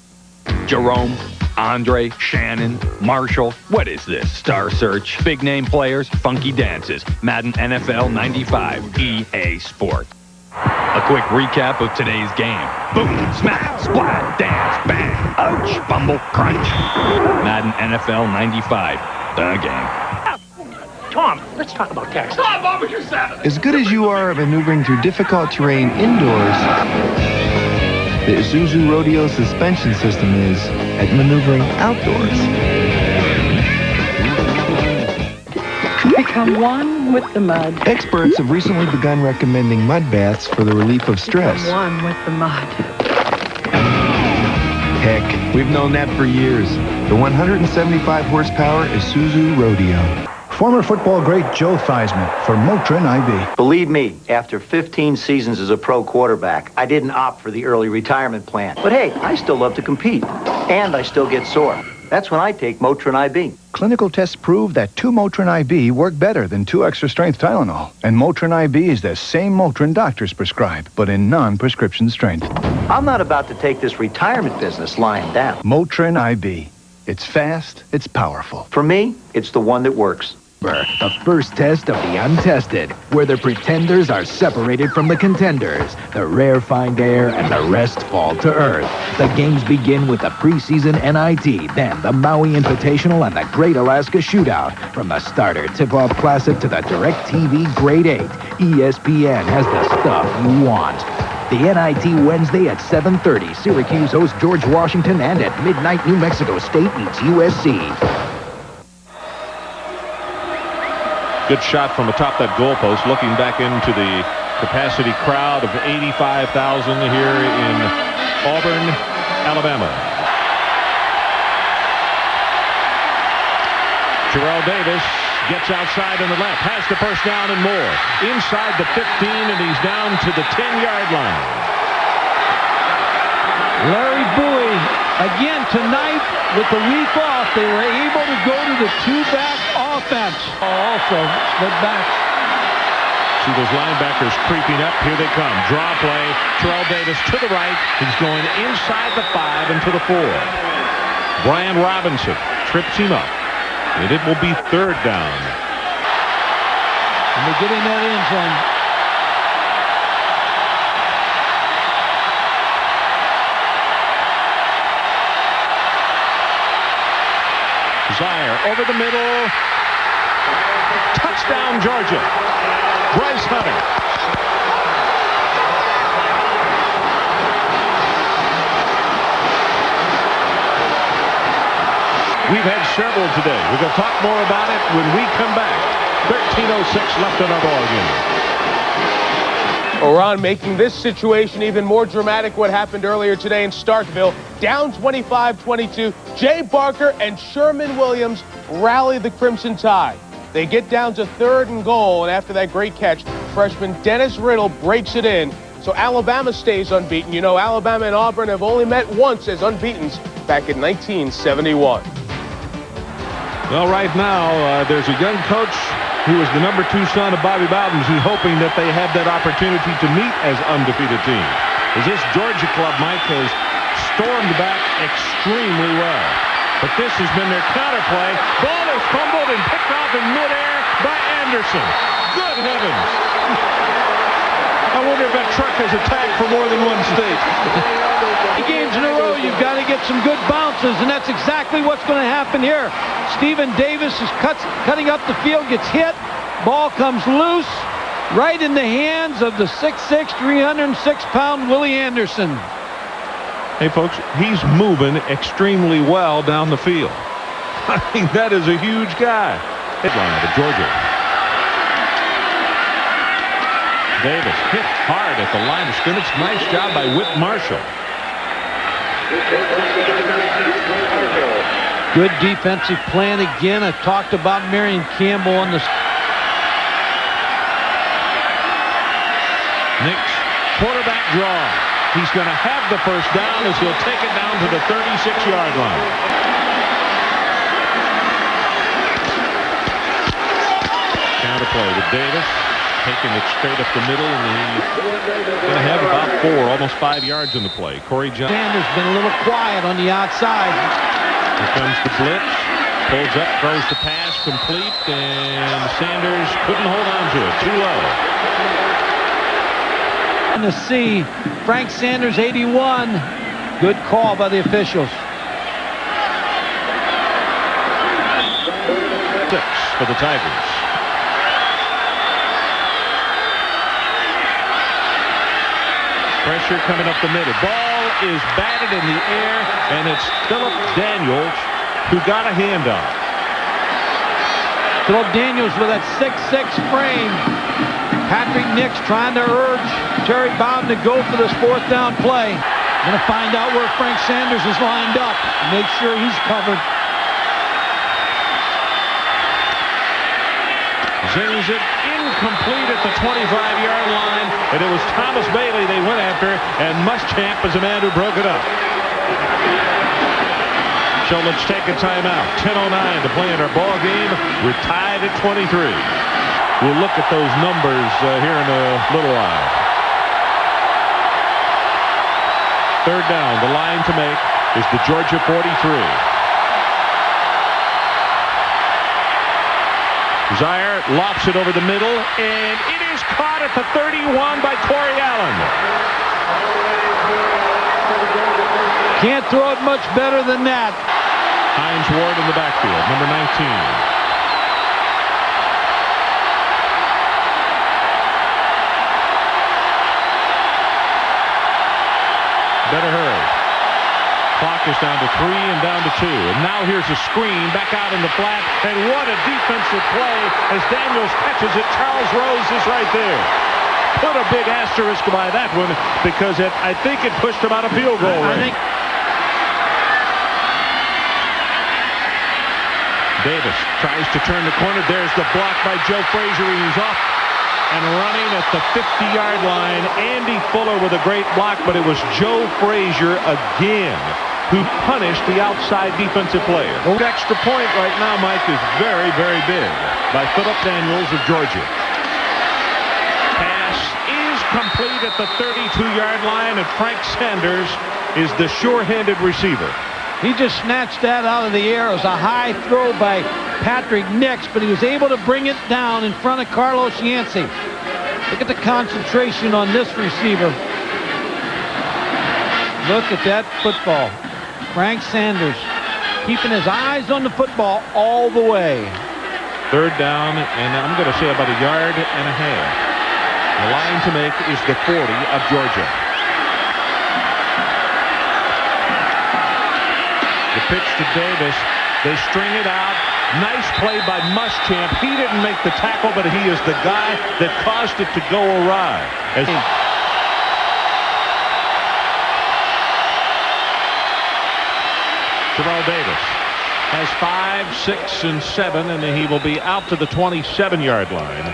Jerome, Andre, Shannon, Marshall. What is this? Star Search, big name players, funky dances. Madden NFL 95, EA Sport. A quick recap of today's game. Boom, smack, splat, dance, bang, ouch, bumble, crunch. Madden NFL 95, the game. Tom, let's talk about Texas. Come on, with your 7. As good as you are at maneuvering through difficult terrain indoors, the Isuzu Rodeo suspension system is at maneuvering outdoors. Become one with the mud. Experts have recently begun recommending mud baths for the relief of stress. Become one with the mud. Heck, we've known that for years. The 175 horsepower Isuzu Rodeo. Former football great Joe Theismann for Motrin IB. Believe me, after 15 seasons as a pro quarterback, I didn't opt for the early retirement plan. But hey, I still love to compete, and I still get sore. That's when I take Motrin IB. Clinical tests prove that 2 Motrin IB work better than 2 extra-strength Tylenol. And Motrin IB is the same Motrin doctors prescribe, but in non-prescription strength. I'm not about to take this retirement business lying down. Motrin IB. It's fast, it's powerful. For me, it's the one that works. The first test of the untested, where the pretenders are separated from the contenders. The rare find air and the rest fall to earth. The games begin with the preseason NIT, then the Maui Invitational and the Great Alaska Shootout. From the starter Tip-Off Classic to the DirecTV Grade 8, ESPN has the stuff you want. The NIT Wednesday at 7:30. Syracuse hosts George Washington, and at midnight, New Mexico State meets USC. Good shot from atop that goalpost, looking back into the capacity crowd of 85,000 here in Auburn, Alabama. Terrell Davis gets outside on the left, has the first down and more. Inside the 15, and he's down to the 10-yard line. Larry Bowie, again tonight with the week off, they were able to go to the 2-back offense. Also, split back. See those linebackers creeping up. Here they come. Draw play. Terrell Davis to the right. He's going inside the 5 and to the 4. Brian Robinson trips him up. And it will be 3rd down. And they get in that end zone. Zaire over the middle. Touchdown, Georgia. Bryce Hunter. We've had several today. We're going to talk more about it when we come back. 13:06 left in our ball game. Oran making this situation even more dramatic. What happened earlier today in Starkville. Down 25-22. Jay Barker and Sherman Williams rally the Crimson Tide. They get down to 3rd and goal, and after that great catch, freshman Dennis Riddle breaks it in. So Alabama stays unbeaten. You know, Alabama and Auburn have only met once as unbeatens back in 1971. Well, right now, there's a young coach who is the number 2 son of Bobby Bowden's who's hoping that they have that opportunity to meet as undefeated teams. As this Georgia club, Mike, has stormed back extremely well. But this has been their counterplay. Ball is fumbled and picked off in midair by Anderson. Good heavens. I wonder if that truck has a tag for more than one state. Games in a row, you've got to get some good bounces, and that's exactly what's going to happen here. Stephen Davis is cutting up the field, gets hit. Ball comes loose right in the hands of the 6'6", 306-pound Willie Anderson. Hey, folks, he's moving extremely well down the field. I mean, that is a huge guy. Headline to Georgia. Davis hit hard at the line of scrimmage. Nice job by Whit Marshall. Good defensive plan again. I talked about Marion Campbell on the... Nix, quarterback draw. He's going to have the first down as he'll take it down to the 36-yard line. Counterplay with Davis. Taking it straight up the middle, and he's going to have about 4, almost 5 yards in the play. Corey Johnson. Sanders been a little quiet on the outside. Here comes the blitz. Pulls up, throws the pass complete, and Sanders couldn't hold on to it. Too low. To see Frank Sanders, 81. Good call by the officials. 6 for the Tigers. Pressure coming up the middle. Ball is batted in the air, and it's Philip Daniels who got a handoff. Philip Daniels with that 6'6" frame. Patrick Nix trying to urge Terry Bowden to go for this 4th down play. Going to find out where Frank Sanders is lined up. Make sure he's covered. Zings it incomplete at the 25-yard line, and it was Thomas Bailey they went after, and Muschamp is the man who broke it up. So let's take a timeout. 10:09 to play in our ball game. We're tied at 23. We'll look at those numbers here in a little while. 3rd down. The line to make is the Georgia 43. Zaire lofts it over the middle, and it is caught at the 31 by Corey Allen. Can't throw it much better than that. Hines Ward in the backfield, number 19. Better hurry. Clock is down to 3 and down to 2. And now here's a screen back out in the flat. And what a defensive play as Daniels catches it. Charles Rose is right there. Put a big asterisk by that one because I think it pushed him out of field goal range. Davis tries to turn the corner. There's the block by Joe Frazier. He's off and running at the 50-yard line. Andy Fuller with a great block, but it was Joe Frazier again who punished the outside defensive player. The extra point right now, Mike, is very, very big by Philip Daniels of Georgia. at the 32-yard line, and Frank Sanders is the sure-handed receiver. He just snatched that out of the air. It was a high throw by Patrick Nix, but he was able to bring it down in front of Carlos Yancey. Look at the concentration on this receiver. Look at that football. Frank Sanders keeping his eyes on the football all the way. Third down, and I'm going to say about 1.5 yards. The line to make is the 40 of Georgia. The pitch to Davis. They string it out. Nice play by Muschamp. He didn't make the tackle, but he is the guy that caused it to go awry. Terrell Davis has 5, 6, and 7, and he will be out to the 27-yard line.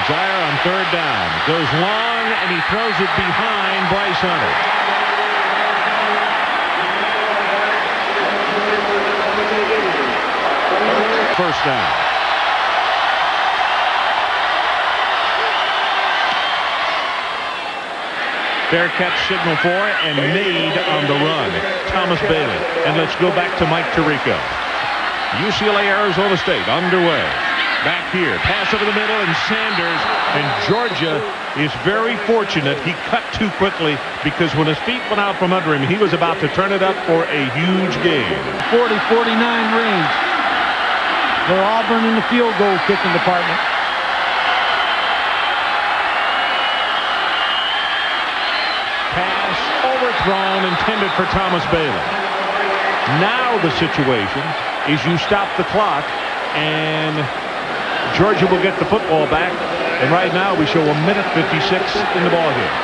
Zaire on third down. Goes long, and he throws it behind Bryce Hunter. First down. Fair catch signal for and made on the run. Thomas Bailey. And let's go back to Mike Tirico. UCLA, Arizona State underway. Back here. Pass over the middle, and Sanders. And Georgia is very fortunate. He cut too quickly because when his feet went out from under him, he was about to turn it up for a huge gain. 40-49 range for Auburn in the field goal kicking department. Pass overthrown, intended for Thomas Bailey. Now the situation is you stop the clock, and Georgia will get the football back. And right now we show 1:56 in the ball game.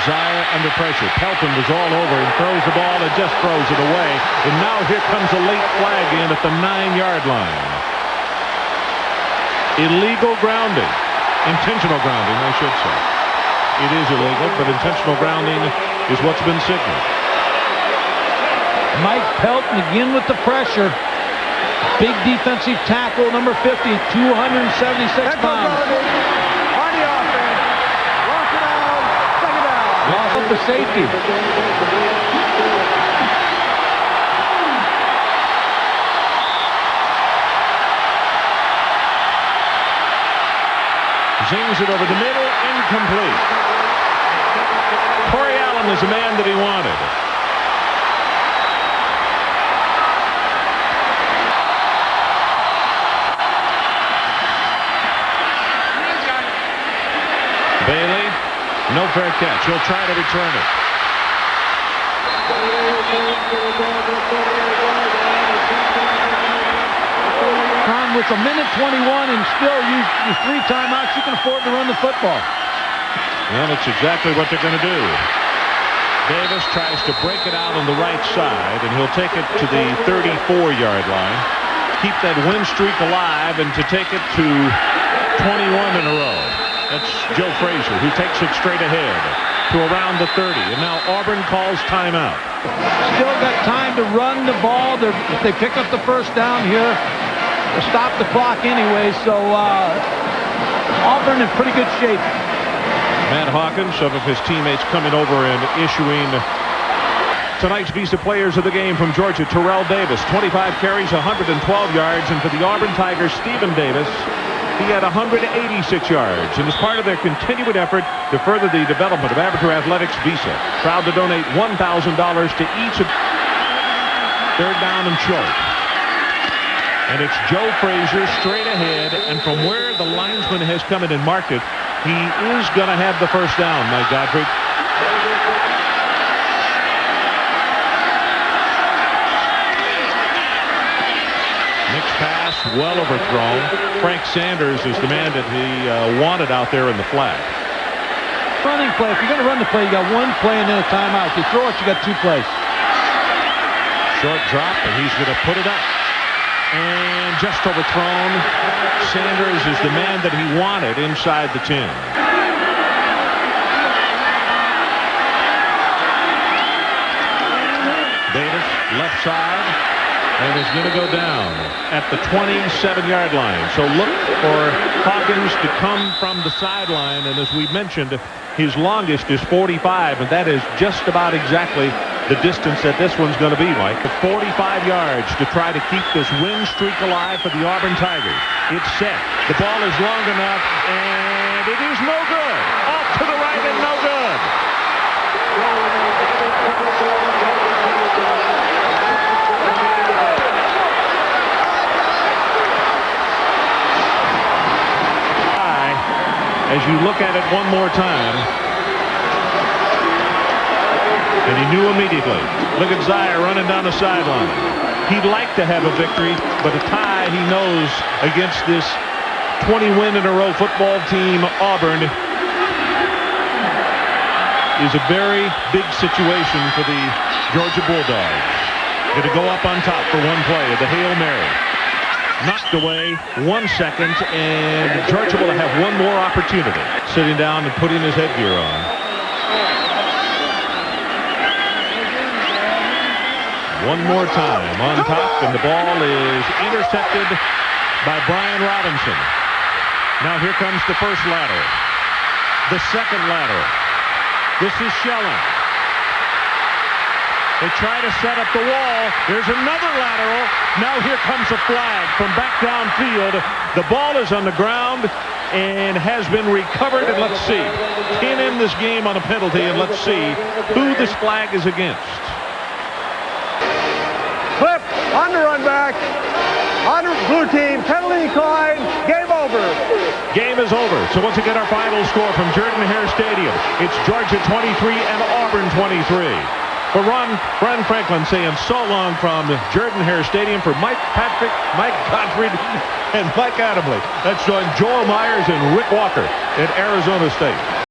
Zaire under pressure. Pelton was all over and throws the ball and just throws it away. And now here comes a late flag in at the 9-yard line. Illegal grounding. Intentional grounding, I should say. It is illegal, but intentional grounding is what's been signaled. Mike Pelton again with the pressure. Big defensive tackle, number 50, 276 pounds. Loss of the safety. Zings it over the middle, incomplete. Corey Allen is the man that he wanted. Bailey, no fair catch. He'll try to return it. With a minute 21 and still use your 3 timeouts, you can afford to run the football. Well, that's exactly what they're going to do. Davis tries to break it out on the right side, and he'll take it to the 34-yard line. Keep that win streak alive and to take it to 21 in a row. That's Joe Frazier, who takes it straight ahead to around the 30. And now Auburn calls timeout. Still got time to run the ball. If they pick up the first down here, stop the clock anyway, so Auburn in pretty good shape. Matt Hawkins, some of his teammates coming over and issuing tonight's Visa Players of the Game from Georgia. Terrell Davis, 25 carries, 112 yards, and for the Auburn Tigers, Stephen Davis, he had 186 yards. And as part of their continued effort to further the development of amateur athletics, Visa proud to donate $1,000 to each of third down and short. And it's Joe Frazier straight ahead, and from where the linesman has come in and marked it, he is going to have the first down, Mike Godfrey. Nick's pass, well overthrown. Frank Sanders is the man that he wanted out there in the flat. Running play. If you're going to run the play, you got 1 play and then a timeout. If you throw it, you got 2 plays. Short drop, and he's going to put it up. And just overthrown. Sanders is the man that he wanted inside the 10. Davis left side, and is going to go down at the 27-yard line. So look for Hawkins to come from the sideline, and as we mentioned, his longest is 45, and that is just about exactly the distance that this one's going to be, Mike. 45 yards to try to keep this win streak alive for the Auburn Tigers. It's set. The ball is long enough, and it is no good. Off to the right and no good. As you look at it one more time, and he knew immediately. Look at Zier running down the sideline. He'd like to have a victory, but a tie, he knows, against this 20-win-in-a-row football team, Auburn, is a very big situation for the Georgia Bulldogs. Going to go up on top for one play of the Hail Mary. Knocked away 1 second, and Georgia will have one more opportunity. Sitting down and putting his headgear on. One more time on top, and the ball is intercepted by Brian Robinson. Now here comes the first lateral. The second lateral. This is Shelling. They try to set up the wall. There's another lateral. Now here comes a flag from back downfield. The ball is on the ground and has been recovered. And let's see. Can't end this game on a penalty. And let's see who this flag is against. Clip on the run back. On blue team. Penalty decline. Game over. Game is over. So once again, our final score from Jordan-Hare Stadium. It's Georgia 23 and Auburn 23. For Ron Franklin saying so long from Jordan-Hare Stadium, for Mike Patrick, Mike Gottfried, and Mike Adamley. Let's join Joel Myers and Rick Walker at Arizona State.